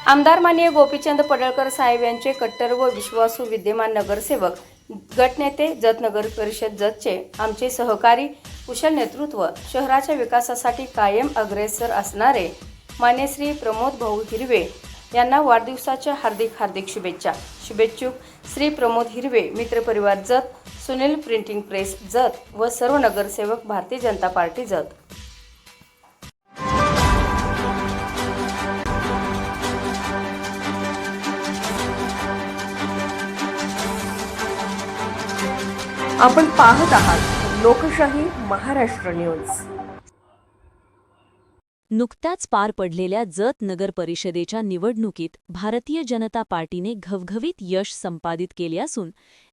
आमदार माननीय गोपीचंद पडळकर साहेब यांचे कट्टर व विश्वासू विद्यमान नगरसेवक गटनेते जत नगर परिषद जतचे आमचे सहकारी कुशल नेतृत्व शहराच्या विकासासाठी कायम अग्रेसर असणारे मान्य श्री प्रमोद भाऊ हिरवे यांना वाढदिवसाच्या हार्दिक शुभेच्छा। शुभेच्छुक श्री प्रमोद हिरवे, मित्रपरिवार जत, सुनील प्रिंटिंग प्रेस जत व सर्व नगरसेवक भारतीय जनता पार्टी जत। आपण पाहत आहात लोकशाही महाराष्ट्र न्यूज। नुकत्याच पार पडलेल्या जत नगर परिषदेच्या निवडणुकीत भारतीय जनता पार्टीने घवघवीत यश संपादित केले असून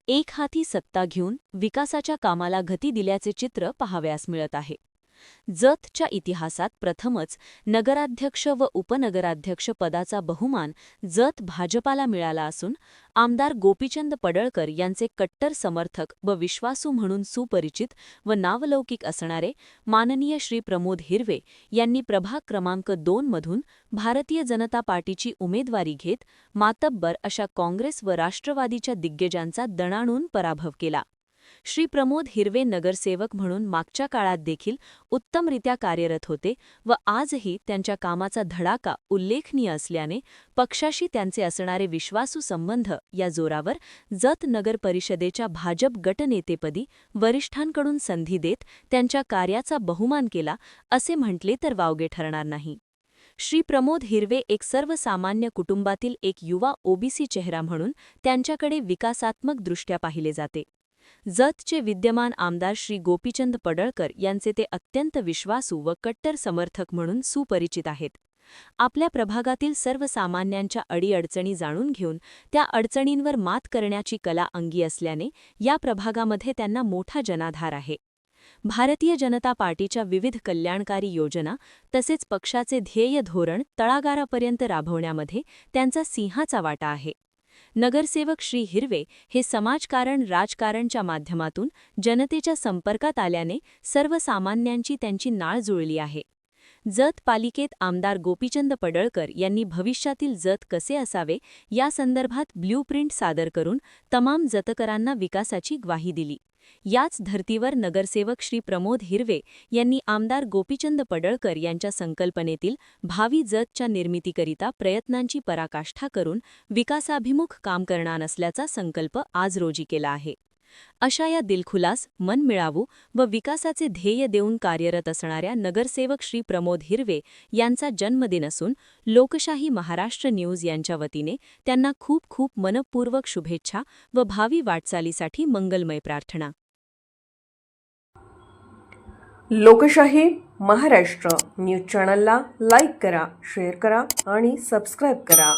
एकहाती सत्ता घेऊन विकासाच्या कामाला गती दिल्याचे चित्र पाहावयास मिळत आहे। जतच्या इतिहासात प्रथमच नगराध्यक्ष व उपनगराध्यक्ष पदाचा बहुमान जत भाजपाला मिळाला असून आमदार गोपीचंद पडळकर यांचे कट्टर समर्थक व विश्वासू म्हणून सुपरिचित व नावलौकिक असणारे माननीय श्री प्रमोद हिरवे यांनी प्रभाग क्रमांक 2 मधून भारतीय जनता पार्टीची उमेदवारी घेत मातब्बर अशा काँग्रेस व राष्ट्रवादीच्या दिग्गजांचा दणाणून पराभव केला। श्री प्रमोद हिरवे नगरसेवक म्हणून मागच्या काळात देखील उत्तमरित्या कार्यरत होते व आजही त्यांच्या कामाचा धडाका उल्लेखनीय असल्याने पक्षाशी त्यांचे असणारे विश्वासू संबंध या जोरावर जत नगर परिषदेच्या भाजप गटनेतेपदी वरिष्ठांकडून संधी देत त्यांच्या कार्याचा बहुमान केला असे म्हटले तर वावगे ठरणार नाही। श्री प्रमोद हिरवे एक सर्वसामान्य कुटुंबातील एक युवा ओबीसी चेहरा म्हणून त्यांच्याकडे विकासात्मक दृष्ट्या पाहिले जाते। जतचे विद्यमान आमदार श्री गोपीचंद पडळकर यांचे ते अत्यंत विश्वासू व कट्टर समर्थक म्हणून सुपरिचित आहेत। आपल्या प्रभागातील सर्वसामान्यांच्या अडीअडचणी जाणून घेऊन त्या अडचणींवर मात करण्याची कला अंगी असल्याने या प्रभागामध्ये त्यांना मोठा जनाधार आहे। भारतीय जनता पार्टीच्या विविध कल्याणकारी योजना तसेच पक्षाचे ध्येय धोरण तळागाळापर्यंत राबवण्यामध्ये त्यांचा सिंहाचा वाटा आहे। नगरसेवक श्री हिरवे हे समाजकारण राजकारणच्या माध्यमातून जनतेच्या संपर्कात आल्याने सर्वसामान्यांची त्यांची नाळ जुळली आहे। जत पालिकेत आमदार गोपीचंद पडळकर यांनी भविष्यातील जत कसे असावे या संदर्भात ब्ल्यूप्रिंट सादर करून तमाम जतकरांना विकासाची ग्वाही दिली। याच धर्तीवर नगरसेवक श्री प्रमोद हिरवे यांनी आमदार गोपीचंद पडळकर यांच्या संकल्पनेतील भावी जतच्या निर्मितीकरिता प्रयत्नांची पराकाष्ठा करून विकासाभिमुख काम करणार असल्याचा संकल्प आज रोजी केला आहे। अशा या दिलखुलास, मनमिळावू व विकासाचे ध्येय देऊन कार्यरत असणाऱ्या नगरसेवक श्री प्रमोद हिरवे यांचा जन्मदिन असून लोकशाही महाराष्ट्र न्यूज यांच्या वतीने त्यांना खूप खूप मनपूर्वक शुभेच्छा व भावी वाटचालीसाठी मंगलमय प्रार्थना। लोकशाही महाराष्ट्र न्यूज चॅनलला लाईक करा, शेअर करा आणि सबस्क्राईब करा।